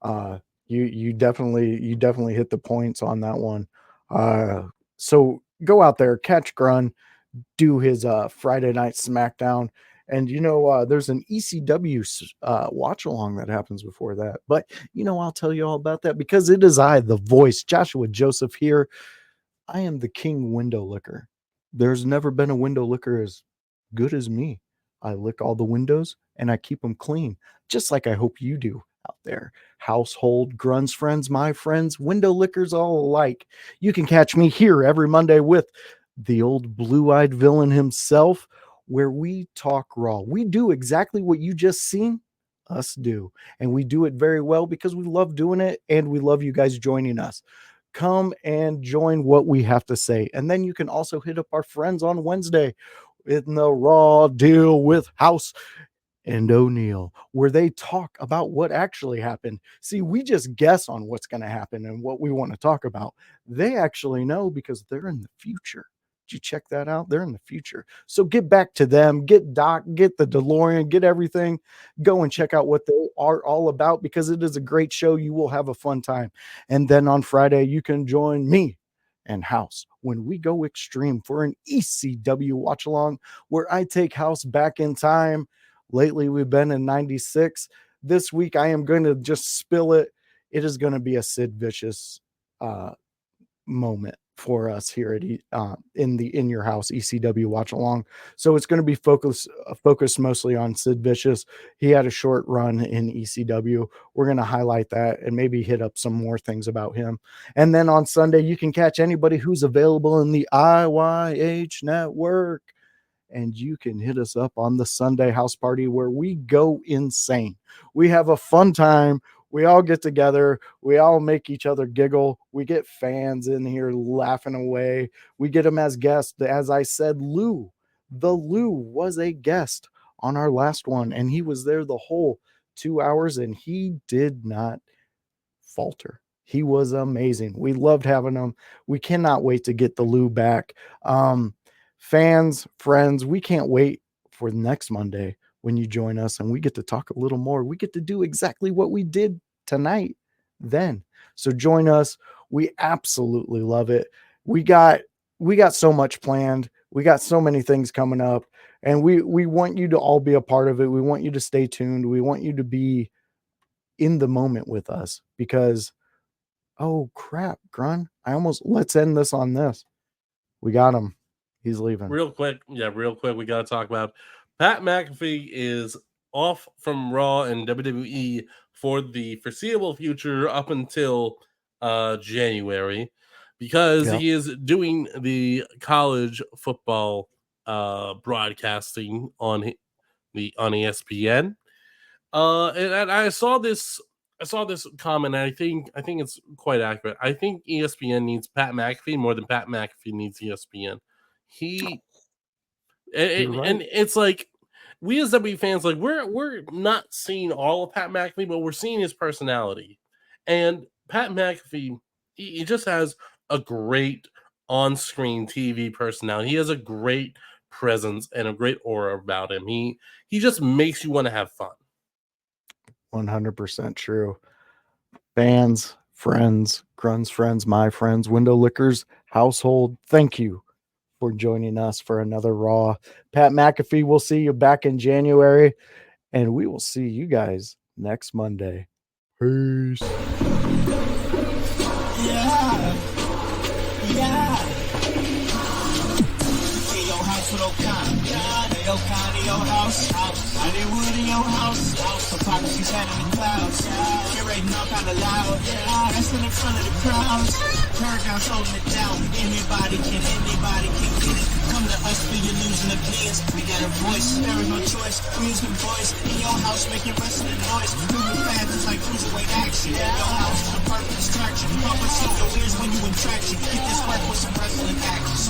Uh, you definitely hit the points on that one. So go out there, catch Grun, do his Friday night SmackDown. And there's an ECW watch along that happens before that. But I'll tell you all about that, because it is I, the voice, Joshua Joseph here. I am the king window licker. There's never been a window licker as good as me. I lick all the windows and I keep them clean, just like I hope you do out there. Household, Grun's friends, my friends, window lickers all alike. You can catch me here every Monday with the old blue-eyed villain himself, where we talk raw. We do exactly what you just seen us do, and we do it very well because we love doing it, and we love you guys joining us. Come and join what we have to say. And then you can also hit up our friends on Wednesday in the Raw Deal with House and O'Neill, where they talk about what actually happened. See, we just guess on what's going to happen and what we want to talk about. They actually know because they're in the future. Did you check that out? They're in the future. So get back to them, get Doc, get the DeLorean, get everything. Go and check out what they are all about, because it is a great show. You will have a fun time. And then on Friday, you can join me and House when we go extreme for an ECW watch along, where I take House back in time. Lately, we've been in 96. This week, I am going to just spill it. It is going to be a Sid Vicious moment for us here at in your house ECW watch along. So it's going to be focused mostly on Sid Vicious. He had a short run in ECW. We're going to highlight that and maybe hit up some more things about him. And then on Sunday, you can catch anybody who's available in the IYH network. And you can hit us up on the Sunday house party, where we go insane. We have a fun time. We all get together. We all make each other giggle. We get fans in here laughing away. We get them as guests. As I said, Lou was a guest on our last one, and he was there the whole 2 hours, and he did not falter. He was amazing. We loved having him. We cannot wait to get the Lou back. fans, friends, we can't wait for next Monday when you join us and we get to talk a little more. We get to do exactly what we did tonight then. So join us. We absolutely love it. We got so much planned. We got so many things coming up, and we want you to all be a part of it. We want you to stay tuned. We want you to be in the moment with us because, oh crap, Grun, let's end this on this. We got him. He's leaving. Real quick. We got to talk about Pat McAfee is off from Raw and WWE for the foreseeable future up until January because he is doing the college football broadcasting on ESPN. And I saw this comment, and I think it's quite accurate. I think ESPN needs Pat McAfee more than Pat McAfee needs ESPN. And it's like we as WWE fans, like we're not seeing all of Pat McAfee, but we're seeing his personality. And Pat McAfee, he just has a great on-screen TV personality. He has a great presence and a great aura about him. He just makes you want to have fun. 100% true. Fans, friends, Grun's friends, my friends, Window Lickers household, thank you for joining us for another Raw. Pat McAfee, we'll see you back in January, and we will see you guys next Monday. Peace. In your house, I did wood in your house. Hypocrisy's head in the clouds. Curating all kind of loud. Dancing in front of the crowds. Paragraphs holding it down. Anybody can get it. Come to us for your losing opinions. We got a voice, there is no choice. Music voice in your house, making wrestling noise. Moving fast, it's like cruiserweight action. In your house, it's a perfect distraction. Pump and see your ears when you in traction. Get this work with some wrestling action.